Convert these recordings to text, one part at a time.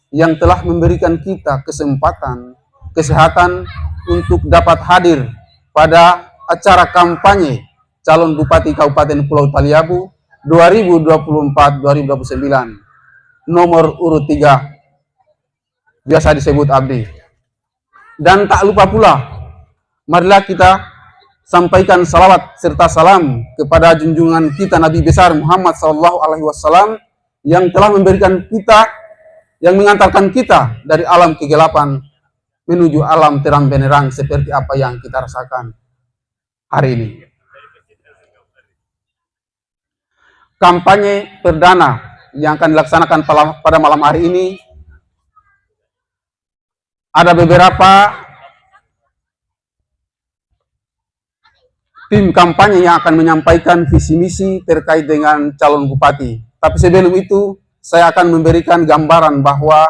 yang telah memberikan kita kesempatan, kesehatan untuk dapat hadir pada acara kampanye calon Bupati Kabupaten Pulau Taliabu 2024-2029 nomor urut 3, biasa disebut Abdi. Dan tak lupa pula, marilah kita sampaikan salawat serta salam kepada junjungan kita Nabi besar Muhammad SAW yang telah memberikan kita, yang mengantarkan kita dari alam kegelapan menuju alam terang benderang seperti apa yang kita rasakan hari ini. Kampanye perdana yang akan dilaksanakan pada malam hari ini, ada beberapa tim kampanye yang akan menyampaikan visi misi terkait dengan calon bupati. Tapi sebelum itu, saya akan memberikan gambaran bahwa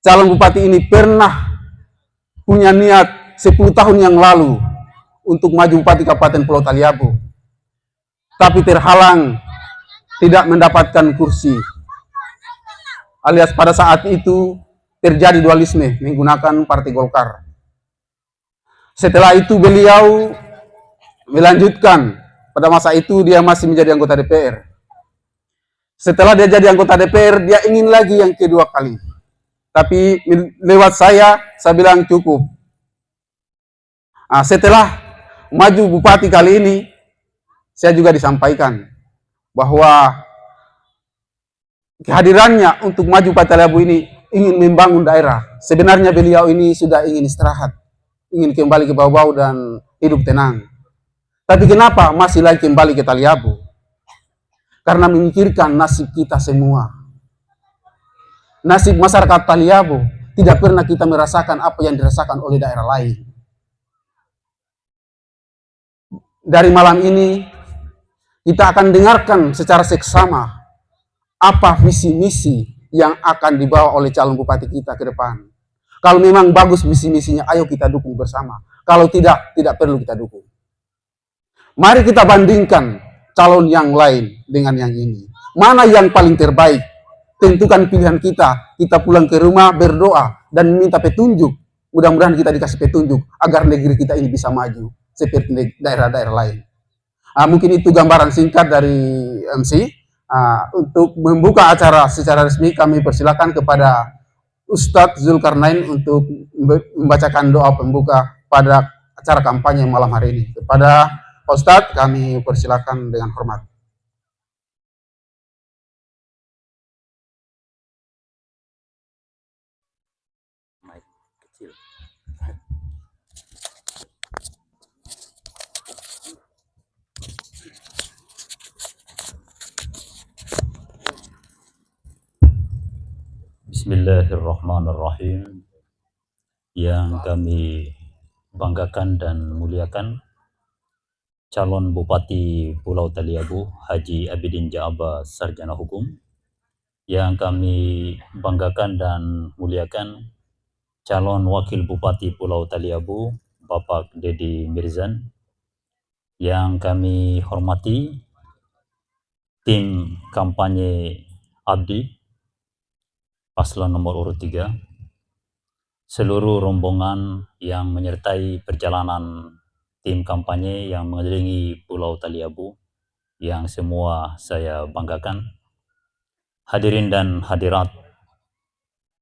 calon bupati ini pernah punya niat 10 tahun yang lalu untuk maju bupati Kabupaten Pulau Taliabu, tapi terhalang, tidak mendapatkan kursi. Alias pada saat itu terjadi dualisme menggunakan Partai Golkar. Setelah itu beliau melanjutkan, pada masa itu dia masih menjadi anggota DPR. Setelah dia jadi anggota DPR, dia ingin lagi yang kedua kali. Tapi lewat saya bilang cukup. Nah, setelah maju bupati kali ini, saya juga disampaikan bahwa kehadirannya untuk maju Bupati Taliabu ini ingin membangun daerah. Sebenarnya beliau ini sudah ingin istirahat, ingin kembali ke bau-bau dan hidup tenang. Tapi kenapa masih lagi kembali ke Taliabu? Karena memikirkan nasib kita semua. Nasib masyarakat Taliabu tidak pernah kita merasakan apa yang dirasakan oleh daerah lain. Dari malam ini, kita akan dengarkan secara seksama apa visi misi yang akan dibawa oleh calon bupati kita ke depan. Kalau memang bagus visi misinya, ayo kita dukung bersama. Kalau tidak, tidak perlu kita dukung. Mari kita bandingkan calon yang lain dengan yang ini. Mana yang paling terbaik? Tentukan pilihan kita. Kita pulang ke rumah berdoa dan minta petunjuk. Mudah-mudahan kita dikasih petunjuk agar negeri kita ini bisa maju seperti daerah-daerah lain. Mungkin itu gambaran singkat dari MC. Untuk membuka acara secara resmi, kami persilakan kepada Ustadz Zulkarnain untuk membacakan doa pembuka pada acara kampanye malam hari ini. Kepada Pak Ustadz, kami persilakan dengan hormat. Bismillahirrahmanirrahim. Yang kami banggakan dan muliakan, calon Bupati Pulau Taliabu Haji Abidin Jaaba, Sarjana Hukum. Yang kami banggakan dan muliakan, calon Wakil Bupati Pulau Taliabu Bapak Dedi Mirzan. Yang kami hormati tim kampanye Abdi paslon nomor urut 3, seluruh rombongan yang menyertai perjalanan tim kampanye yang mengelilingi Pulau Taliabu, yang semua saya banggakan. Hadirin dan hadirat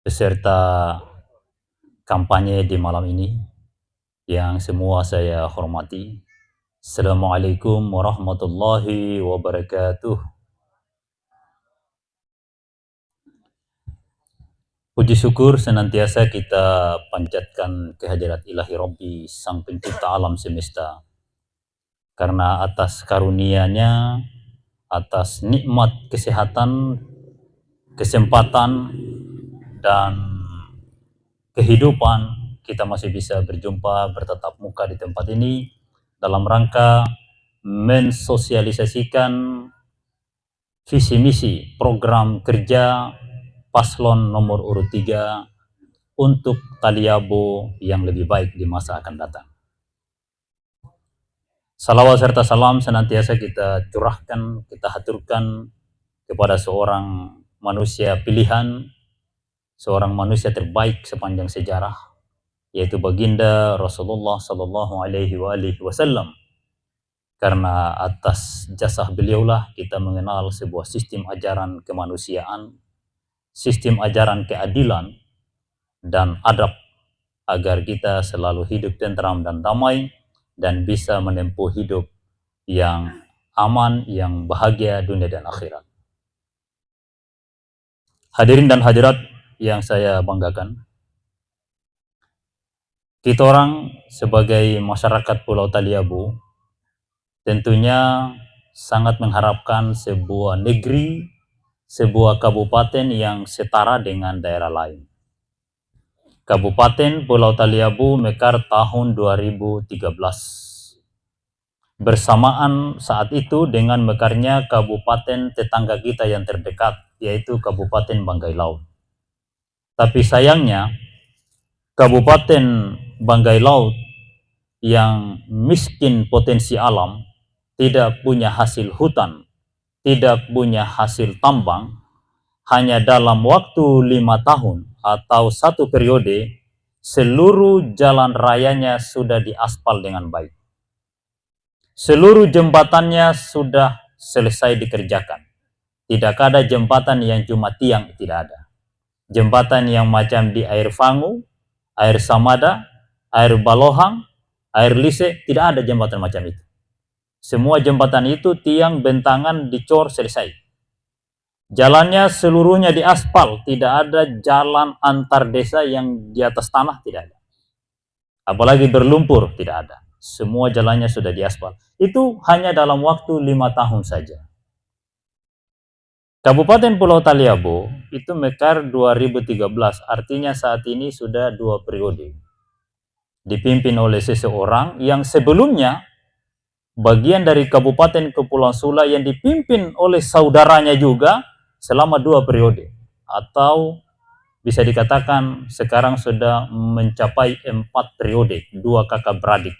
peserta kampanye di malam ini, yang semua saya hormati. Assalamualaikum warahmatullahi wabarakatuh. Puji syukur senantiasa kita panjatkan kehadirat ilahi Rabbi, Sang Pencipta alam semesta. Karena atas karunia-Nya, atas nikmat kesehatan, kesempatan, dan kehidupan, kita masih bisa berjumpa, bertatap muka di tempat ini dalam rangka mensosialisasikan visi misi program kerja paslon nomor urut 3 untuk Taliabu yang lebih baik di masa akan datang. Salawat serta salam senantiasa kita curahkan, kita haturkan kepada seorang manusia pilihan, seorang manusia terbaik sepanjang sejarah, yaitu baginda Rasulullah Sallallahu Alaihi Wasallam. Karena atas jasa beliaulah kita mengenal sebuah sistem ajaran kemanusiaan, sistem ajaran keadilan, dan adab agar kita selalu hidup tentram dan damai dan bisa menempuh hidup yang aman, yang bahagia dunia dan akhirat. Hadirin dan hadirat yang saya banggakan, kita orang sebagai masyarakat Pulau Taliabu tentunya sangat mengharapkan sebuah negeri, sebuah kabupaten yang setara dengan daerah lain. Kabupaten Pulau Taliabu mekar tahun 2013. Bersamaan saat itu dengan mekarnya kabupaten tetangga kita yang terdekat, yaitu Kabupaten Banggai Laut. Tapi sayangnya, Kabupaten Banggai Laut yang miskin potensi alam, tidak punya hasil hutan, tidak punya hasil tambang, hanya dalam waktu 5 tahun atau 1 periode, seluruh jalan rayanya sudah diaspal dengan baik. Seluruh jembatannya sudah selesai dikerjakan. Tidak ada jembatan yang cuma tiang, tidak ada. Jembatan yang macam di air Fangu, air Samada, air Balohang, air Lise, tidak ada jembatan macam itu. Semua jembatan itu tiang, bentangan, dicor, selesai. Jalannya seluruhnya diaspal, tidak ada jalan antar desa yang di atas tanah, tidak ada. Apalagi berlumpur, tidak ada. Semua jalannya sudah diaspal. Itu hanya dalam waktu 5 tahun saja. Kabupaten Pulau Taliabu itu mekar 2013, artinya saat ini sudah 2 periode. Dipimpin oleh seseorang yang sebelumnya bagian dari Kabupaten Kepulauan Sula yang dipimpin oleh saudaranya juga selama 2 periode. Atau bisa dikatakan sekarang sudah mencapai 4 periode, 2 kakak beradik.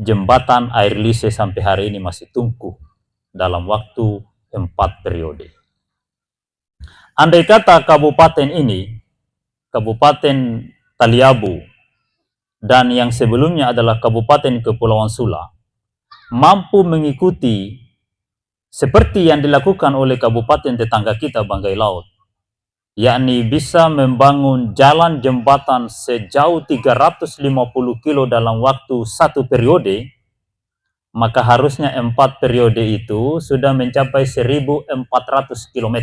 Jembatan air Lise sampai hari ini masih tungku dalam waktu 4 periode. Andai kata kabupaten ini, Kabupaten Taliabu, dan yang sebelumnya adalah Kabupaten Kepulauan Sula, mampu mengikuti seperti yang dilakukan oleh kabupaten tetangga kita Banggai Laut, yakni bisa membangun jalan jembatan sejauh 350 kilo dalam waktu 1 periode, maka harusnya 4 periode itu sudah mencapai 1.400 km.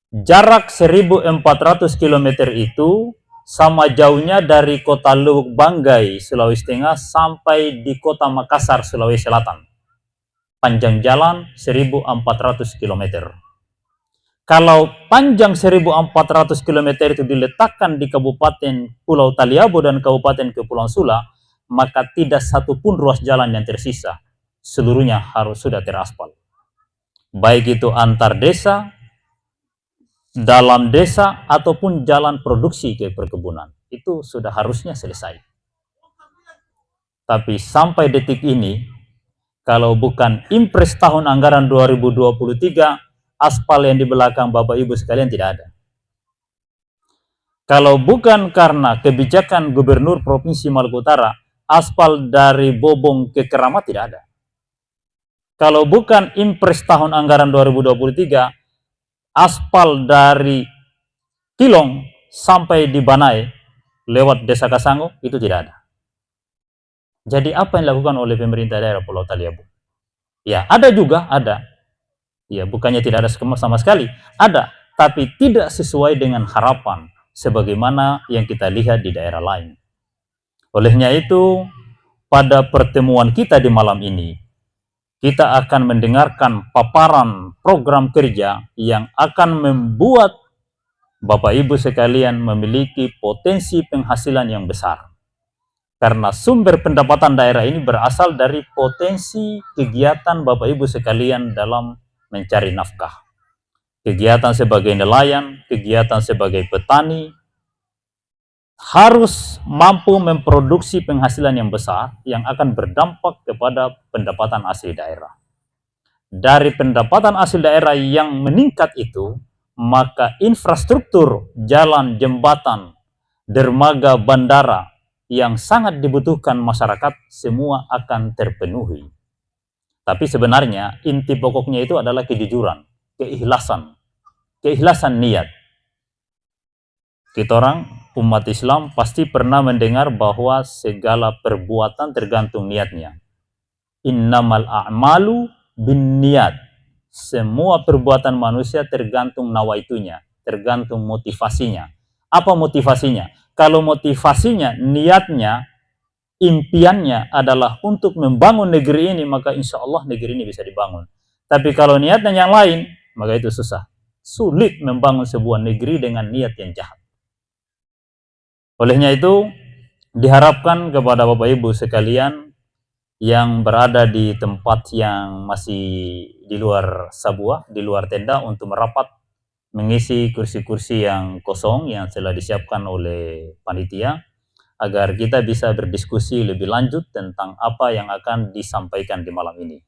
Jarak 1.400 km itu sama jauhnya dari kota Lubuk Banggai, Sulawesi Tengah sampai di kota Makassar, Sulawesi Selatan. Panjang jalan 1.400 km. Kalau panjang 1.400 km itu diletakkan di Kabupaten Pulau Taliabu dan Kabupaten Kepulauan Sula, maka tidak satu pun ruas jalan yang tersisa. Seluruhnya harus sudah teraspal. Baik itu antar desa, dalam desa, ataupun jalan produksi ke perkebunan. Itu sudah harusnya selesai. Tapi sampai detik ini, kalau bukan impres tahun anggaran 2023, aspal yang di belakang Bapak Ibu sekalian tidak ada. Kalau bukan karena kebijakan Gubernur Provinsi Maluku Utara, aspal dari Bobong ke Keramat tidak ada. Kalau bukan impres tahun anggaran 2023, aspal dari Kilong sampai di Banai lewat Desa Kasango itu tidak ada. Jadi apa yang dilakukan oleh pemerintah daerah Pulau Taliabu? Ya, ada juga, ada. Ya, bukannya tidak ada sama sekali, ada, tapi tidak sesuai dengan harapan sebagaimana yang kita lihat di daerah lain. Olehnya itu, pada pertemuan kita di malam ini, kita akan mendengarkan paparan program kerja yang akan membuat Bapak Ibu sekalian memiliki potensi penghasilan yang besar. Karena sumber pendapatan daerah ini berasal dari potensi kegiatan Bapak Ibu sekalian dalam mencari nafkah. Kegiatan sebagai nelayan, kegiatan sebagai petani, harus mampu memproduksi penghasilan yang besar yang akan berdampak kepada pendapatan asli daerah. dari pendapatan asli daerah yang meningkat itu, maka infrastruktur jalan, jembatan, dermaga, bandara yang sangat dibutuhkan masyarakat semua akan terpenuhi. Tapi sebenarnya inti pokoknya itu adalah kejujuran, keikhlasan niat. Kita orang umat Islam pasti pernah mendengar bahwa segala perbuatan tergantung niatnya. Innamal a'malu bin niat. Semua perbuatan manusia tergantung nawaitunya, tergantung motivasinya. Apa motivasinya? Kalau motivasinya, niatnya, impiannya adalah untuk membangun negeri ini, maka insya Allah negeri ini bisa dibangun. Tapi kalau niatnya yang lain, maka itu susah. Sulit membangun sebuah negeri dengan niat yang jahat. Olehnya itu, diharapkan kepada Bapak Ibu sekalian yang berada di tempat yang masih di luar sabuah, di luar tenda untuk merapat mengisi kursi-kursi yang kosong yang telah disiapkan oleh panitia, agar kita bisa berdiskusi lebih lanjut tentang apa yang akan disampaikan di malam ini.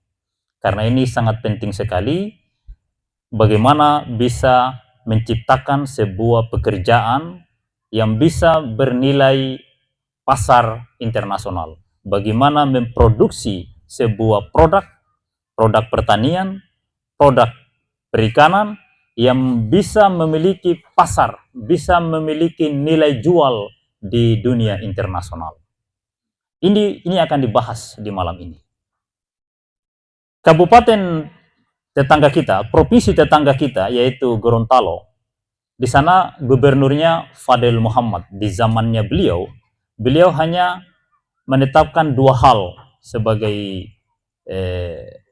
Karena ini sangat penting sekali, bagaimana bisa menciptakan sebuah pekerjaan yang bisa bernilai pasar internasional. Bagaimana memproduksi sebuah produk pertanian, produk perikanan yang bisa memiliki pasar, bisa memiliki nilai jual di dunia internasional. Ini akan dibahas di malam ini. Kabupaten tetangga kita, provinsi tetangga kita, yaitu Gorontalo, di sana gubernurnya Fadel Muhammad. Di zamannya beliau hanya menetapkan 2 hal sebagai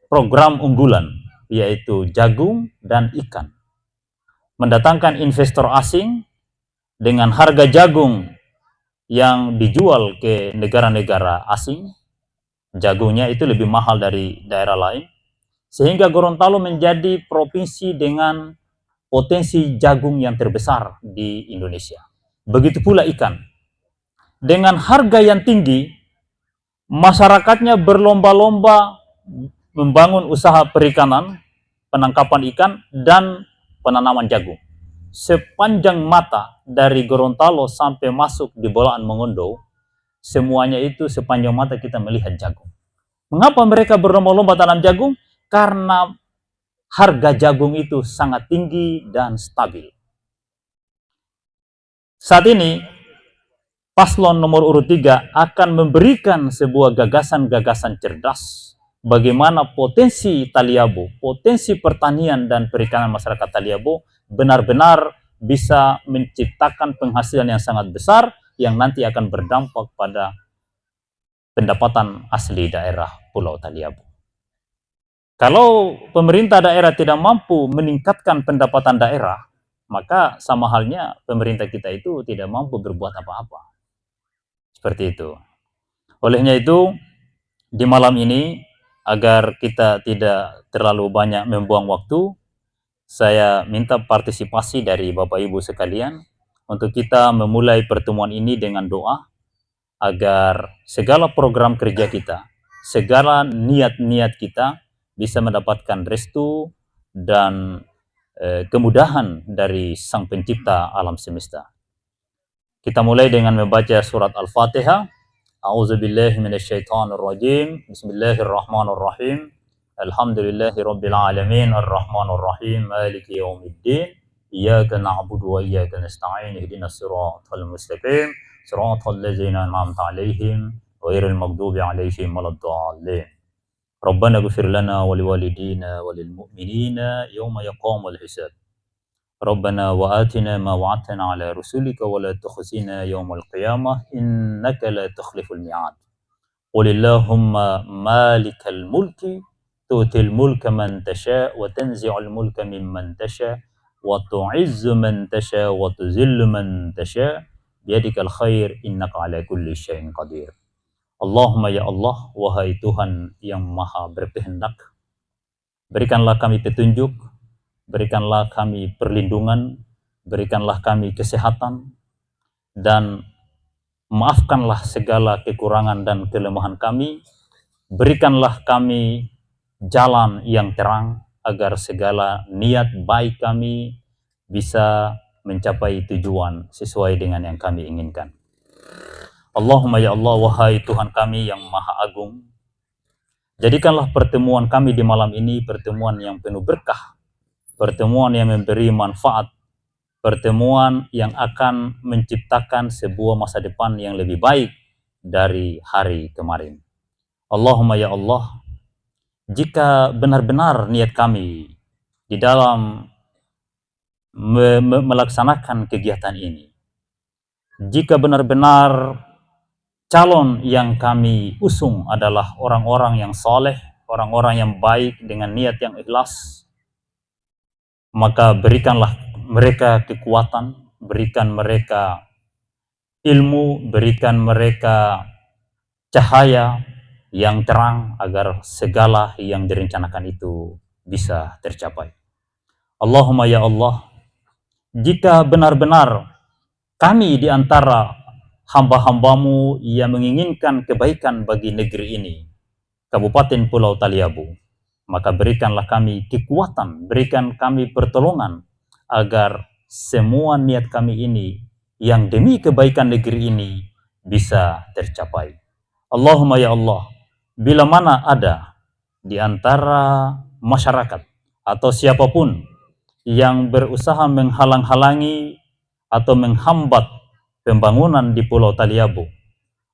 program unggulan, yaitu jagung dan ikan. Mendatangkan investor asing dengan harga jagung yang dijual ke negara-negara asing, jagungnya itu lebih mahal dari daerah lain, sehingga Gorontalo menjadi provinsi dengan potensi jagung yang terbesar di Indonesia. Begitu pula ikan. Dengan harga yang tinggi, masyarakatnya berlomba-lomba membangun usaha perikanan, penangkapan ikan, dan penanaman jagung. Sepanjang mata dari Gorontalo sampai masuk di Bolaan Mongondo, semuanya itu sepanjang mata kita melihat jagung. Mengapa mereka berlomba-lomba tanam jagung? Karena harga jagung itu sangat tinggi dan stabil. Saat ini, paslon nomor urut 3 akan memberikan sebuah gagasan-gagasan cerdas bagaimana potensi Taliabo, potensi pertanian dan perikanan masyarakat Taliabo benar-benar bisa menciptakan penghasilan yang sangat besar yang nanti akan berdampak pada pendapatan asli daerah Pulau Taliabo. Kalau pemerintah daerah tidak mampu meningkatkan pendapatan daerah, maka sama halnya pemerintah kita itu tidak mampu berbuat apa-apa. Seperti itu. Olehnya itu, di malam ini, agar kita tidak terlalu banyak membuang waktu, saya minta partisipasi dari Bapak Ibu sekalian untuk kita memulai pertemuan ini dengan doa agar segala program kerja kita, segala niat-niat kita bisa mendapatkan restu dan kemudahan dari Sang Pencipta alam semesta. Kita mulai dengan membaca surat Al-Fatihah. A'udzubillahi minasyaitonirrajim. Bismillahirrahmanirrahim. Alhamdulillahi rabbil alamin arrahmanir rahim maliki yaumiddin. Iyyaka na'budu wa iyyaka nasta'in ihdinas siratal mustaqim siratal ladzina an'amta 'alaihim ghairil maghdubi 'alaihim waladdallin. Rabbana ighfir lana wa liwalidina wa lil mu'minina yawma yaqumul hisab. Rabbana wa atina ma wa'adtana 'ala rusulika wa la tukhzina yawmal qiyamah innaka la tukhliful mi'ad. Qul Allahumma malikal mulki tu'til mulka man tasha wa tanzi'ul mulka mimman tasha wa tu'izzu man tasha wa tuzillu man tasha biyadikal khair innaka 'ala kulli syai'in qadir. Allahumma ya Allah, wahai Tuhan yang maha berkehendak, berikanlah kami petunjuk, berikanlah kami perlindungan, berikanlah kami kesehatan, dan maafkanlah segala kekurangan dan kelemahan kami, berikanlah kami jalan yang terang agar segala niat baik kami bisa mencapai tujuan sesuai dengan yang kami inginkan. Allahumma ya Allah, wahai Tuhan kami yang Maha Agung, jadikanlah pertemuan kami di malam ini pertemuan yang penuh berkah, pertemuan yang memberi manfaat, pertemuan yang akan menciptakan sebuah masa depan yang lebih baik dari hari kemarin. Allahumma ya Allah, jika benar-benar niat kami di dalam melaksanakan kegiatan ini, jika benar-benar calon yang kami usung adalah orang-orang yang soleh, orang-orang yang baik dengan niat yang ikhlas, maka berikanlah mereka kekuatan, berikan mereka ilmu, berikan mereka cahaya yang terang agar segala yang direncanakan itu bisa tercapai. Allahumma ya Allah, jika benar-benar kami di antara hamba-hambamu yang menginginkan kebaikan bagi negeri ini, Kabupaten Pulau Taliabu, maka berikanlah kami kekuatan, berikan kami pertolongan agar semua niat kami ini yang demi kebaikan negeri ini bisa tercapai. Allahumma ya Allah, bila mana ada di antara masyarakat atau siapapun yang berusaha menghalang-halangi atau menghambat pembangunan di Pulau Taliabu,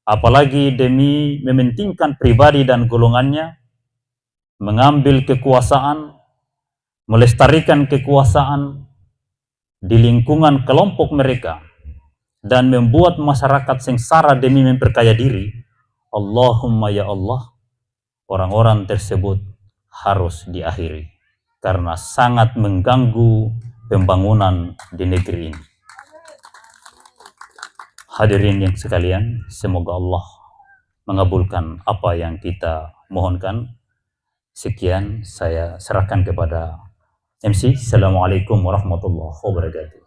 apalagi demi mementingkan pribadi dan golongannya, mengambil kekuasaan, melestarikan kekuasaan di lingkungan kelompok mereka, dan membuat masyarakat sengsara demi memperkaya diri, Allahumma ya Allah, orang-orang tersebut harus diakhiri karena sangat mengganggu pembangunan di negeri ini. Hadirin yang sekalian, semoga Allah mengabulkan apa yang kita mohonkan. Sekian saya serahkan kepada MC. Assalamualaikum warahmatullahi wabarakatuh.